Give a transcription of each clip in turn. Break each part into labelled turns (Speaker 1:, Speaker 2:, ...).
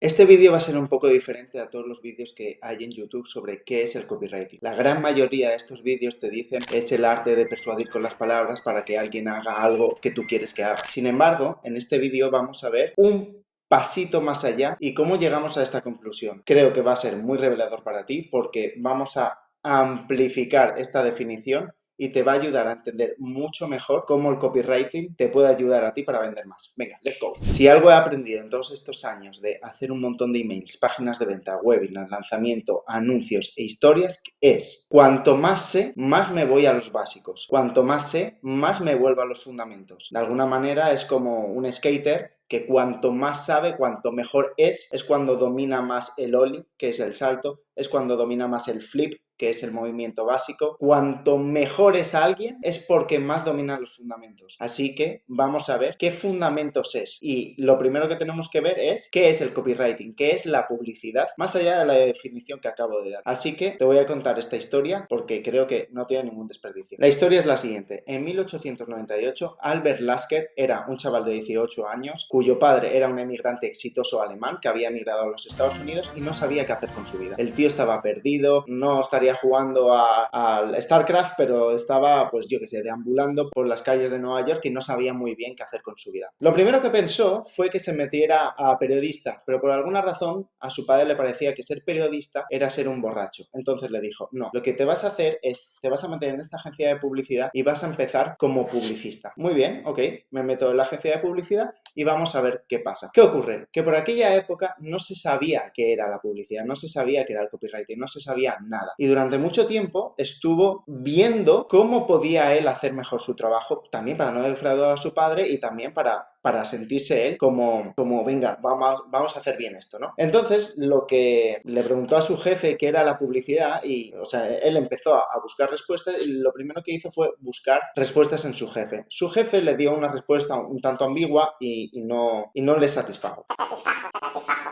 Speaker 1: Este vídeo va a ser un poco diferente a todos los vídeos que hay en YouTube sobre qué es el copywriting. La gran mayoría de estos vídeos te dicen es el arte de persuadir con las palabras para que alguien haga algo que tú quieres que haga. Sin embargo, en este vídeo vamos a ver un pasito más allá y cómo llegamos a esta conclusión. Creo que va a ser muy revelador para ti porque vamos a amplificar esta definición y te va a ayudar a entender mucho mejor cómo el copywriting te puede ayudar a ti para vender más. Venga, let's go. Si algo he aprendido en todos estos años de hacer un montón de emails, páginas de venta, webinars, lanzamiento, anuncios e historias, es cuanto más sé, más me voy a los básicos. Cuanto más sé, más me vuelvo a los fundamentos. De alguna manera es como un skater que cuanto más sabe, cuanto mejor es cuando domina más el ollie, que es el salto, es cuando domina más el flip, que es el movimiento básico. Cuanto mejor es alguien, es porque más domina los fundamentos. Así que vamos a ver qué fundamentos es. Y lo primero que tenemos que ver es qué es el copywriting, qué es la publicidad, más allá de la definición que acabo de dar. Así que te voy a contar esta historia porque creo que no tiene ningún desperdicio. La historia es la siguiente. En 1898, Albert Lasker era un chaval de 18 años cuyo padre era un emigrante exitoso alemán que había emigrado a los Estados Unidos y no sabía qué hacer con su vida. El tío estaba perdido, no estaría jugando al StarCraft, pero estaba, pues yo que sé, deambulando por las calles de Nueva York y no sabía muy bien qué hacer con su vida. Lo primero que pensó fue que se metiera a periodista, pero por alguna razón a su padre le parecía que ser periodista era ser un borracho. Entonces le dijo, no, lo que te vas a hacer es, te vas a meter en esta agencia de publicidad y vas a empezar como publicista. Muy bien, ok, me meto en la agencia de publicidad y vamos a ver qué pasa. ¿Qué ocurre? Que por aquella época no se sabía qué era la publicidad, no se sabía qué era el copywriting, no se sabía nada. Y durante mucho tiempo estuvo viendo cómo podía él hacer mejor su trabajo, también para no defraudar a su padre y también para sentirse él como venga, vamos a hacer bien esto, ¿no? Entonces, lo que le preguntó a su jefe qué era la publicidad y, o sea, él empezó a buscar respuestas y lo primero que hizo fue buscar respuestas en su jefe. Su jefe le dio una respuesta un tanto ambigua y no le satisfajo.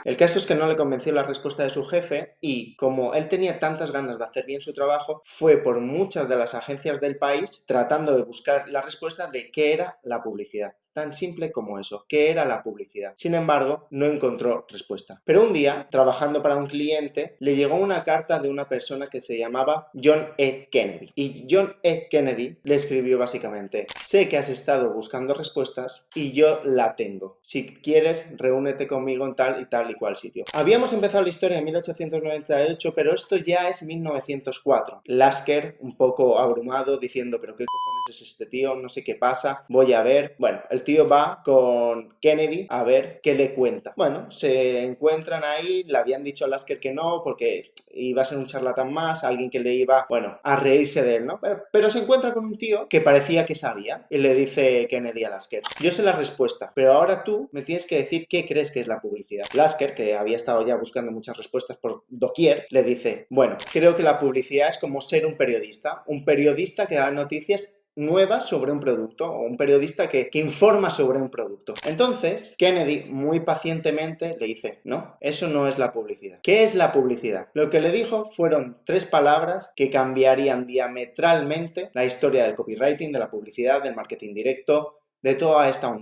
Speaker 1: El caso es que no le convenció la respuesta de su jefe y como él tenía tantas ganas de hacer bien su trabajo, fue por muchas de las agencias del país tratando de buscar la respuesta de qué era la publicidad. Tan simple como eso, ¿qué era la publicidad? Sin embargo, no encontró respuesta. Pero un día, trabajando para un cliente, le llegó una carta de una persona que se llamaba John E. Kennedy. Y John E. Kennedy le escribió básicamente, sé que has estado buscando respuestas y yo la tengo. Si quieres, reúnete conmigo en tal y cual sitio. Habíamos empezado la historia en 1898, pero esto ya es 1904. Lasker, un poco abrumado, diciendo, pero ¿qué cojones es este tío? No sé qué pasa, voy a ver. Bueno, el tío va con Kennedy a ver qué le cuenta. Bueno, se encuentran ahí, le habían dicho a Lasker que no, porque iba a ser un charlatán más, alguien que le iba, bueno, a reírse de él, ¿no? Pero se encuentra con un tío que parecía que sabía y le dice Kennedy a Lasker, yo sé la respuesta, pero ahora tú me tienes que decir qué crees que es la publicidad. Lasker, que había estado ya buscando muchas respuestas por doquier, le dice, bueno, creo que la publicidad es como ser un periodista que da noticias nuevas sobre un producto o un periodista que informa sobre un producto. Entonces, Kennedy muy pacientemente le dice, no, eso no es la publicidad. ¿Qué es la publicidad? Lo que le dijo fueron 3 palabras que cambiarían diametralmente la historia del copywriting, de la publicidad, del marketing directo, de toda esta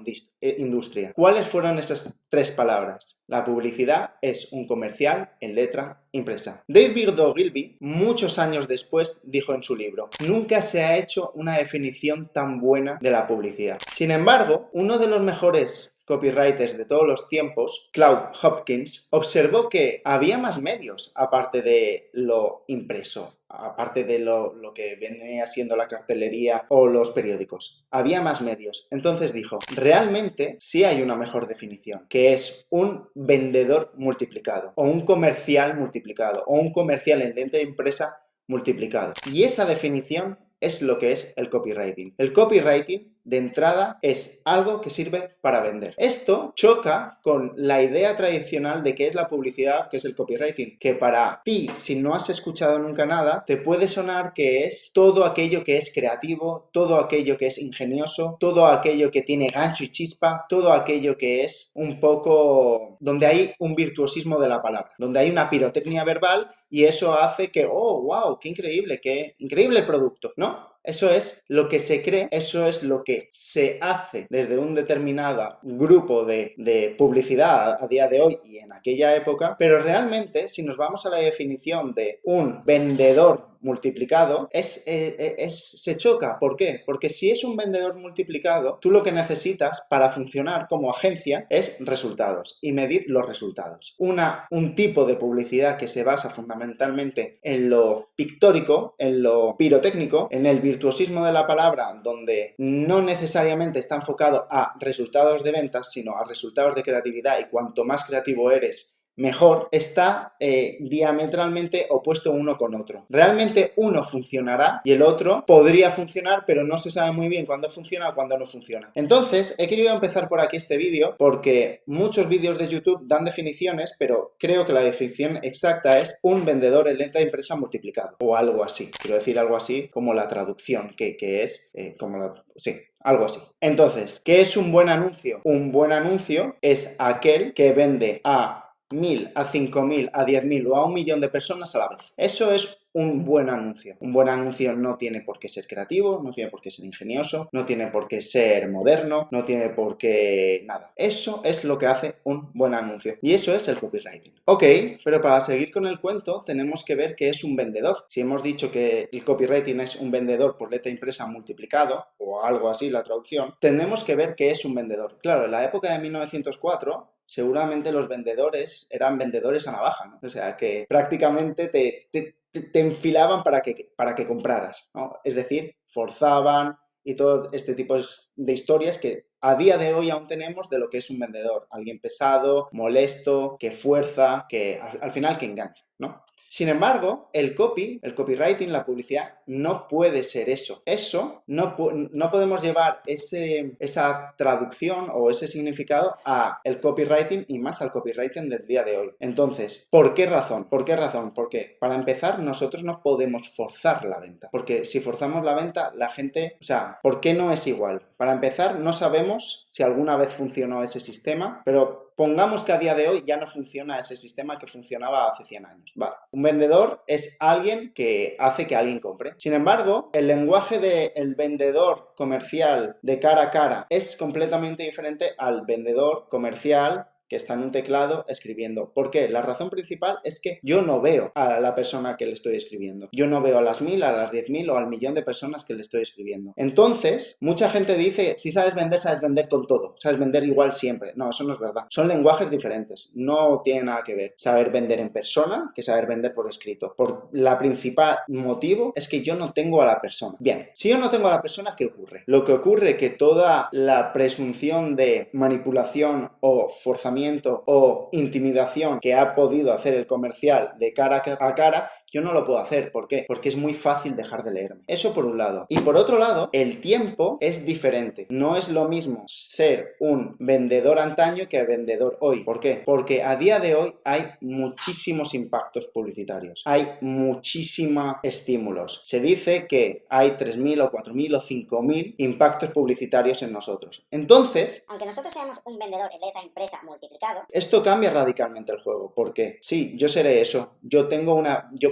Speaker 1: industria. ¿Cuáles fueron esas 3 palabras? La publicidad es un comercial en letra impresa. David Ogilvy, muchos años después, dijo en su libro, nunca se ha hecho una definición tan buena de la publicidad. Sin embargo, uno de los mejores copywriters de todos los tiempos, Claude Hopkins, observó que había más medios aparte de lo impreso, aparte de lo que venía siendo la cartelería o los periódicos. Había más medios. Entonces dijo, realmente sí hay una mejor definición, que es un vendedor multiplicado, o un comercial multiplicado, o un comercial en lente de empresa multiplicado. Y esa definición es lo que es el copywriting. El copywriting, de entrada, es algo que sirve para vender. Esto choca con la idea tradicional de qué es la publicidad, que es el copywriting, que para ti, si no has escuchado nunca nada, te puede sonar que es todo aquello que es creativo, todo aquello que es ingenioso, todo aquello que tiene gancho y chispa, todo aquello que es un poco donde hay un virtuosismo de la palabra, donde hay una pirotecnia verbal y eso hace que, oh, wow, qué increíble producto, ¿no? Eso es lo que se cree, eso es lo que se hace desde un determinado grupo de publicidad a día de hoy y en aquella época, pero realmente si nos vamos a la definición de un vendedor multiplicado, se choca. ¿Por qué? Porque si es un vendedor multiplicado, tú lo que necesitas para funcionar como agencia es resultados y medir los resultados. Un tipo de publicidad que se basa fundamentalmente en lo pictórico, en lo pirotécnico, en el virtuosismo de la palabra, donde no necesariamente está enfocado a resultados de ventas, sino a resultados de creatividad, y cuanto más creativo eres, mejor, está diametralmente opuesto uno con otro. Realmente uno funcionará y el otro podría funcionar, pero no se sabe muy bien cuándo funciona o cuándo no funciona. Entonces, he querido empezar por aquí este vídeo porque muchos vídeos de YouTube dan definiciones, pero creo que la definición exacta es un vendedor en lenta empresa multiplicado o algo así. Quiero decir algo así como la traducción, que es como la... Sí, algo así. Entonces, ¿qué es un buen anuncio? Un buen anuncio es aquel que vende a 1000, a 5000, a 10.000 o a 1.000.000 de personas a la vez. Eso es un buen anuncio. Un buen anuncio no tiene por qué ser creativo, no tiene por qué ser ingenioso, no tiene por qué ser moderno, no tiene por qué nada. Eso es lo que hace un buen anuncio. Y eso es el copywriting. Ok, pero para seguir con el cuento tenemos que ver qué es un vendedor. Si hemos dicho que el copywriting es un vendedor por letra impresa multiplicado, o algo así la traducción, tenemos que ver qué es un vendedor. Claro, en la época de 1904, seguramente los vendedores eran vendedores a navaja, ¿no? O sea, que prácticamente te enfilaban para que compraras, ¿no? Es decir, forzaban y todo este tipo de historias que a día de hoy aún tenemos de lo que es un vendedor. Alguien pesado, molesto, que fuerza, que al final que engaña, ¿no? Sin embargo, el copywriting, la publicidad, no puede ser eso. Eso no podemos llevar esa traducción o ese significado a el copywriting y más al copywriting del día de hoy. Entonces, ¿por qué razón? ¿Por qué razón? Porque para empezar, nosotros no podemos forzar la venta. Porque si forzamos la venta, la gente, o sea, ¿por qué no es igual? Para empezar, no sabemos si alguna vez funcionó ese sistema, pero pongamos que a día de hoy ya no funciona ese sistema que funcionaba hace 100 años. Vale. Un vendedor es alguien que hace que alguien compre. Sin embargo, el lenguaje del vendedor comercial de cara a cara es completamente diferente al vendedor comercial que está en un teclado escribiendo. ¿Por qué? La razón principal es que yo no veo a la persona que le estoy escribiendo. Yo no veo a las 1000, a las 10.000 o al millón de personas que le estoy escribiendo. Entonces, mucha gente dice, si sabes vender con todo. Sabes vender igual siempre. No, eso no es verdad. Son lenguajes diferentes. No tiene nada que ver saber vender en persona que saber vender por escrito. Por la principal motivo es que yo no tengo a la persona. Bien, si yo no tengo a la persona, ¿qué ocurre? Lo que ocurre es que toda la presunción de manipulación o forzamiento o intimidación que ha podido hacer el comercial de cara a cara, yo no lo puedo hacer. ¿Por qué? Porque es muy fácil dejar de leerme. Eso por un lado. Y por otro lado, el tiempo es diferente. No es lo mismo ser un vendedor antaño que vendedor hoy. ¿Por qué? Porque a día de hoy hay muchísimos impactos publicitarios. Hay muchísimos estímulos. Se dice que hay 3.000 o 4.000 o 5.000 impactos publicitarios en nosotros. Entonces,
Speaker 2: aunque nosotros seamos un vendedor en letra impresa multiplicado,
Speaker 1: esto cambia radicalmente el juego. ¿Por qué? Sí, yo seré eso. Yo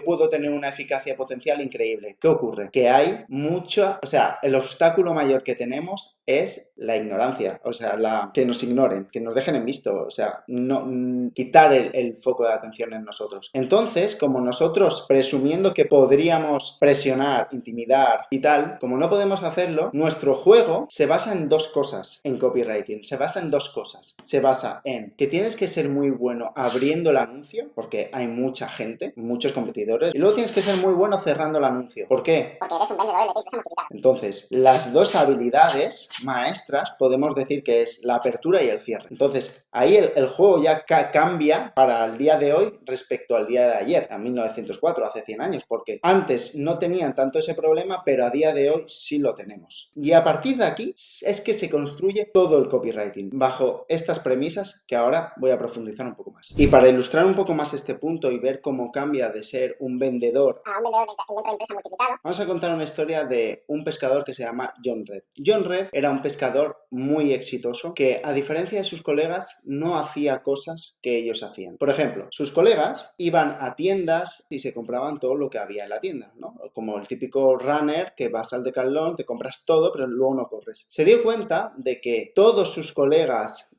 Speaker 1: puedo tener una eficacia potencial increíble. ¿Qué ocurre? Que hay mucha, o sea, el obstáculo mayor que tenemos es la ignorancia, o sea, que nos ignoren, que nos dejen en visto, o sea, no quitar el foco de atención en nosotros. Entonces, como nosotros presumiendo que podríamos presionar, intimidar y tal, como no podemos hacerlo, nuestro juego se basa en dos cosas en copywriting, se basa en dos cosas. Se basa en que tienes que ser muy bueno abriendo el anuncio, porque hay mucha gente, muchos competidores, y luego tienes que ser muy bueno cerrando el anuncio. ¿Por qué?
Speaker 2: porque eres un vendedor en letra impresa multiplicado.
Speaker 1: Entonces, las dos habilidades maestras podemos decir que es la apertura y el cierre. Entonces, ahí el juego ya cambia para el día de hoy respecto al día de ayer, a 1904, hace 100 años, porque antes no tenían tanto ese problema, pero a día de hoy sí lo tenemos. Y a partir de aquí es que se construye todo el copywriting, bajo estas premisas que ahora voy a profundizar un poco más. Y para ilustrar un poco más este punto y ver cómo cambia de ser un vendedor
Speaker 2: a un vendedor dentro de la empresa multiplicado.
Speaker 1: Vamos a contar una historia de un pescador que se llama John Red. John Red era un pescador muy exitoso que, a diferencia de sus colegas, no hacía cosas que ellos hacían. Por ejemplo, sus colegas iban a tiendas y se compraban todo lo que había en la tienda, ¿no? Como el típico runner que vas al Decathlon, te compras todo, pero luego no corres. Se dio cuenta de que todos sus colegas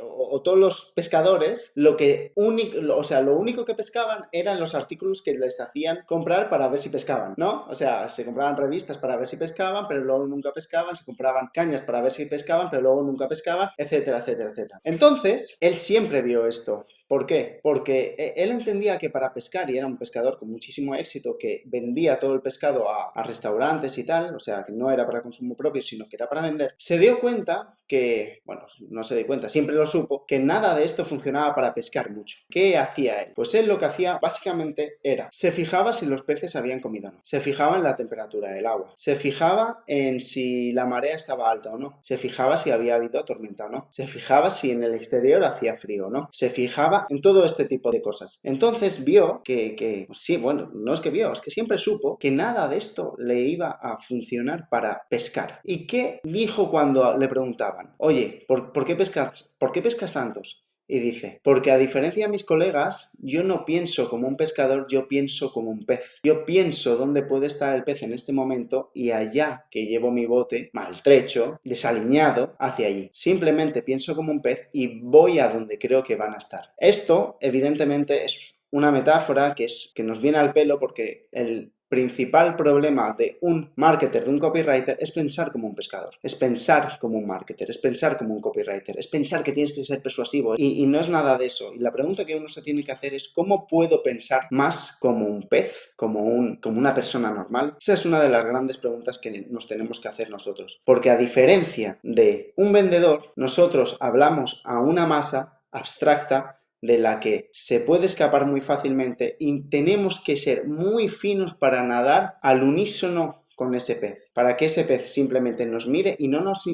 Speaker 1: o todos los pescadores, lo único que pescaban eran los artículos que les hacían comprar para ver si pescaban, ¿no? O sea, se compraban revistas para ver si pescaban, pero luego nunca pescaban, se compraban cañas para ver si pescaban, pero luego nunca pescaban, etcétera, etcétera, etcétera. Entonces, él siempre vio esto. ¿Por qué? Porque él entendía que para pescar, y era un pescador con muchísimo éxito, que vendía todo el pescado a restaurantes y tal, o sea, que no era para consumo propio, sino que era para vender, se dio cuenta que, bueno, no se dio cuenta, siempre lo supo, que nada de esto funcionaba para pescar mucho. ¿Qué hacía él? Pues él lo que hacía básicamente era, se fijaba si los peces habían comido o no, se fijaba en la temperatura del agua, se fijaba en si la marea estaba alta o no, se fijaba si había habido tormenta o no, se fijaba si en el exterior hacía frío o no, se fijaba en todo este tipo de cosas. Entonces vio pues sí, bueno, no es que vio, es que siempre supo que nada de esto le iba a funcionar para pescar. ¿Y qué dijo cuando le preguntaban? Oye, ¿por qué pescas tantos? Y dice, porque a diferencia de mis colegas, yo no pienso como un pescador, yo pienso como un pez. Yo pienso dónde puede estar el pez en este momento y allá que llevo mi bote maltrecho, desaliñado, hacia allí. Simplemente pienso como un pez y voy a donde creo que van a estar. Esto, evidentemente, es una metáfora que nos viene al pelo porque el principal problema de un marketer, de un copywriter, es pensar como un pescador, es pensar como un marketer, es pensar como un copywriter, es pensar que tienes que ser persuasivo y no es nada de eso. Y la pregunta que uno se tiene que hacer es ¿cómo puedo pensar más como un pez, como una persona normal? Esa es una de las grandes preguntas que nos tenemos que hacer nosotros, porque a diferencia de un vendedor, nosotros hablamos a una masa abstracta de la que se puede escapar muy fácilmente y tenemos que ser muy finos para nadar al unísono con ese pez, para que ese pez simplemente nos mire y no nos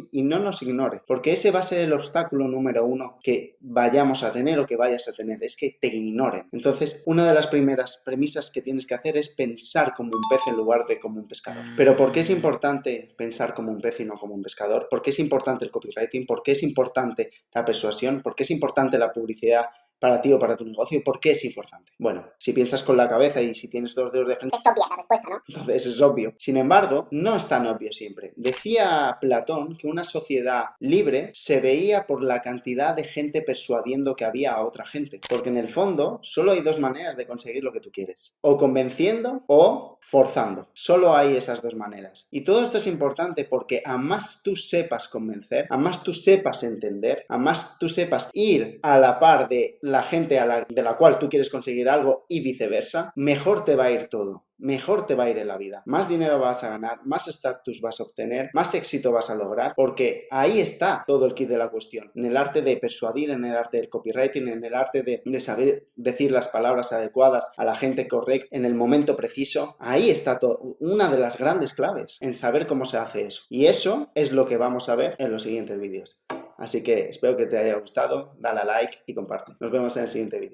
Speaker 1: ignore, porque ese va a ser el obstáculo número uno que vayamos a tener o que vayas a tener, es que te ignoren. Entonces, una de las primeras premisas que tienes que hacer es pensar como un pez en lugar de como un pescador. Pero ¿por qué es importante pensar como un pez y no como un pescador? ¿Por qué es importante el copywriting? ¿Por qué es importante la persuasión? ¿Por qué es importante la publicidad para ti o para tu negocio? ¿Por qué es importante? Bueno, si piensas con la cabeza y si tienes dos dedos de frente,
Speaker 2: Es obvia la respuesta, ¿no?
Speaker 1: entonces es obvio. Sin embargo, no es tan obvio siempre. Decía Platón que una sociedad libre se veía por la cantidad de gente persuadiendo que había a otra gente. Porque en el fondo solo hay dos maneras de conseguir lo que tú quieres. O convenciendo o forzando. Solo hay esas dos maneras. Y todo esto es importante porque a más tú sepas convencer, a más tú sepas entender, a más tú sepas ir a la par de la gente de la cual tú quieres conseguir algo y viceversa, mejor te va a ir todo. Mejor te va a ir en la vida. Más dinero vas a ganar, más estatus vas a obtener, más éxito vas a lograr, porque ahí está todo el kit de la cuestión. En el arte de persuadir, en el arte del copywriting, en el arte de saber decir las palabras adecuadas a la gente correcta en el momento preciso. Ahí está todo. Una de las grandes claves en saber cómo se hace eso. Y eso es lo que vamos a ver en los siguientes vídeos. Así que espero que te haya gustado, dale a like y comparte. Nos vemos en el siguiente vídeo.